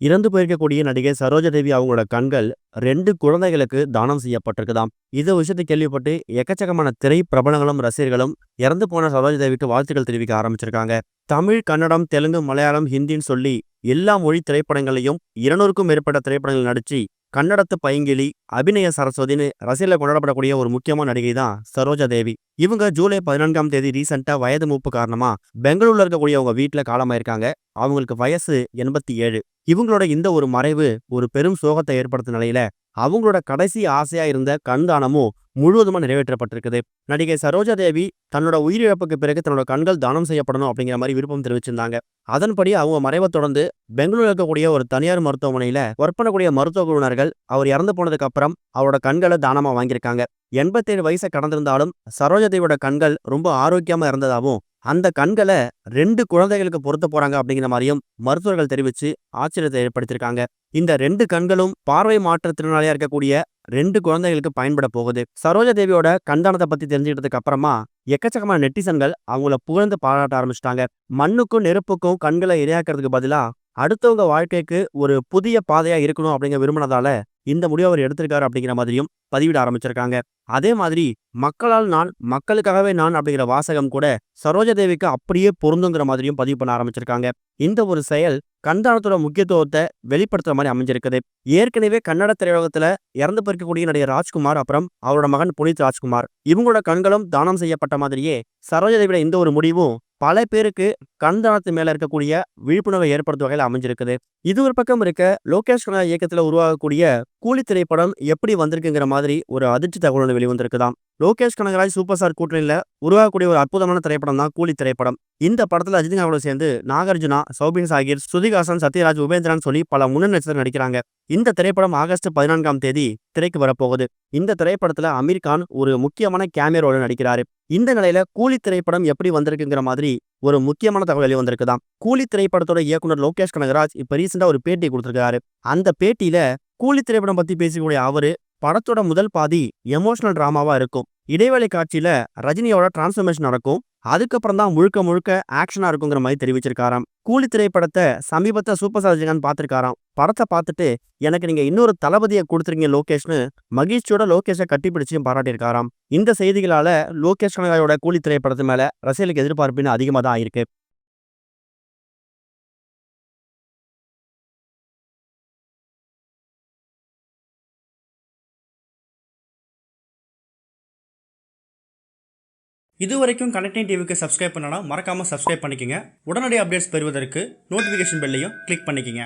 இறந்து போயிருக்கக்கூடிய நடிகை சரோஜா தேவி அவங்களோட கண்கள் 2 குழந்தைகளுக்கு தானம் செய்யப்பட்டிருக்குதாம். இந்த விஷயத்தை கேள்விப்பட்டு எக்கச்சக்கமான திரை பிரபலங்களும் ரசிகர்களும் இறந்து போன சரோஜா தேவிக்கு வாழ்த்துக்கள் தெரிவிக்க ஆரம்பிச்சிருக்காங்க. தமிழ், கன்னடம், தெலுங்கு, மலையாளம், ஹிந்தின்னு சொல்லி எல்லா மொழி திரைப்படங்களையும் 200க்கும் மேற்பட்ட திரைப்படங்கள் நடிச்சு கன்னடத்து பைங்கிளி, அபிநய சரஸ்வதின்னு ரசிகர்கள் கொண்டாடப்படக்கூடிய ஒரு முக்கியமான நடிகை தான் சரோஜா தேவி. இவங்க ஜூலை 14ஆம் தேதி ரீசெண்டா வயது மூப்பு காரணமா பெங்களூர்ல இருக்கக்கூடிய அவங்க வீட்டுல காலமாயிருக்காங்க. அவங்களுக்கு வயசு 87. இவங்களோட இந்த ஒரு மறைவு ஒரு பெரும் சோகத்தை ஏற்படுத்த நிலையில அவங்களோட கடைசி ஆசையா இருந்த கண் தானமும் முழுவதுமா நிறைவேற்றப்பட்டிருக்குது. நடிகை சரோஜா தேவி தன்னோட உயிரிழப்புக்கு பிறகு தன்னோட கண்கள் தானம் செய்யப்படணும் அப்படிங்கிற மாதிரி விருப்பம் தெரிவிச்சிருந்தாங்க. அதன்படி அவங்க மறைவை தொடர்ந்து பெங்களூர்ல இருக்கக்கூடிய ஒரு தனியார் மருத்துவமனையில ஒர்க் பண்ணக்கூடிய மருத்துவ குழுவினர்கள் அவர் இறந்து போனதுக்கு அப்புறம் அவரோட கண்களை தானமா வாங்கியிருக்காங்க. 87 வயசை கடந்திருந்தாலும் சரோஜா தேவியோட கண்கள் ரொம்ப ஆரோக்கியமா இருந்ததாகவும் அந்த கண்களை 2 குழந்தைகளுக்கு பொருத்த போறாங்க அப்படிங்கிற மாதிரியும் மருத்துவர்கள் தெரிவிச்சு ஆச்சரியத்தை ஏற்படுத்தியிருக்காங்க. இந்த 2 கண்களும் பார்வை மாற்றுத்திறனாளியா இருக்கக்கூடிய 2 குழந்தைகளுக்கு பயன்பட போகுது. சரோஜா தேவியோட கண்தானத்தை பத்தி தெரிஞ்சுக்கிட்டதுக்கு அப்புறமா எக்கச்சக்கமான நெட்டிசன்கள் அவங்கள புகழ்ந்து பாராட்ட ஆரம்பிச்சிட்டாங்க. மண்ணுக்கும் நெருப்புக்கும் கண்களை இரையாக்கிறதுக்கு பதிலா அடுத்தவங்க வாழ்க்கைக்கு ஒரு புதிய பாதையா இருக்கணும் அப்படிங்கிற விரும்பினதால இந்த முடிவை அவர் எடுத்திருக்காரு அப்படிங்கிற மாதிரியும் பதிவிட ஆரம்பிச்சிருக்காங்க. அதே மாதிரி மக்களால் நான், மக்களுக்காகவே நான் அப்படிங்கிற வாசகம் கூட சரோஜா தேவிக்கு அப்படியே பொருந்துங்கிற மாதிரியும் பதிவு பண்ண ஆரம்பிச்சிருக்காங்க. இந்த ஒரு செயல் கண்தானத்தோட முக்கியத்துவத்தை வெளிப்படுத்துற மாதிரி அமைஞ்சிருக்குது. ஏற்கனவே கன்னட திரையுலகத்துல இறந்து போயிருக்கக்கூடிய நடிகர் ராஜ்குமார், அப்புறம் அவரோட மகன் புனித் ராஜ்குமார், இவங்களோட கண்களும் தானம் செய்யப்பட்ட மாதிரியே சரோஜா தேவியோட இந்த ஒரு முடிவும் பல பேருக்கு கண் தானத்து மேல இருக்கக்கூடிய விழிப்புணர்வை ஏற்படுத்தும் வகையில் அமைஞ்சிருக்குது. இது ஒரு பக்கம் இருக்க, லோகேஷ் கனகராஜ் இயக்கத்துல உருவாகக்கூடிய கூலி திரைப்படம் எப்படி வந்திருக்குங்கிற மாதிரி ஒரு அதிர்ச்சி தகவல் வெளிவந்திருக்குதாம். லோகேஷ் கனகராஜ் சூப்பர் ஸ்டார் கூட்டணியில உருவாகக்கூடிய ஒரு அற்புதமான திரைப்படம் தான் கூலி திரைப்படம். இந்த படத்துல ரஜினிகாவோட சேர்ந்து நாகார்ஜுனா, சௌபின் சாகிர், ஸ்ருதிஹாசன், சத்யராஜ், உபேந்திரன் சொல்லி பல முன்னணி நடிகர்கள் நடிக்கிறாங்க. இந்த திரைப்படம் ஆகஸ்ட் 14ஆம் தேதி திரைக்கு வரப்போகுது. இந்த திரைப்படத்துல அமீர் கான் ஒரு முக்கியமான கேமியோ ரோல நடிக்கிறாரு. இந்த நிலையில கூலி திரைப்படம் எப்படி வந்திருக்குங்கிற மாதிரி ஒரு முக்கியமான தகவல் வந்திருக்குதாம். கூலி திரைப்படத்தோட இயக்குனர் லோகேஷ் கனகராஜ் இப்ப ரீசெண்டா ஒரு பேட்டி கொடுத்திருக்காரு. அந்த பேட்டியில கூலி திரைப்படம் பத்தி பேசக்கூடிய அவரு, படத்தோட முதல் பாதி எமோஷனல் டிராமாவா இருக்கும். இடைவேளை காட்சியில ரஜினியோட டிரான்ஸ்ஃபர்மேஷன் நடக்கும். அதுக்கப்புறம் தான் முழுக்க முழுக்க ஆக்ஷனா இருக்குங்கிற மாதிரி தெரிவிச்சிருக்காராம். கூலி திரைப்படத்தை சமீபத்தை சூப்பர் ஸ்டார் ரஜினிகாந்த் பார்த்திருக்காராம். படத்தை பார்த்துட்டு எனக்கு நீங்க இன்னொரு தளபதியை கொடுத்துருங்க லோகேஷ்னு மகிழ்ச்சியோட லோகேஷை கட்டிப்பிடிச்சும் பாராட்டியிருக்காராம். இந்த செய்திகளால லோகேஷ் கனகராஜோட கூலி திரைப்படத்து மேல ரசிகர்களுக்கு எதிர்பார்ப்புன்னு அதிகமாக தான் ஆயிருக்கு. இதுவரைக்கும் கனெக்டிங் டிவிக்கு சப்ஸ்கிரைப் பண்ணனா மறக்காம சப்ஸ்கிரைப் பண்ணிக்கங்க. உடனடி அப்டேட்ஸ் பெறுவதற்கு நோட்டிஃபிகேஷன் பெல்லையும் கிளிக் பண்ணிக்கங்க.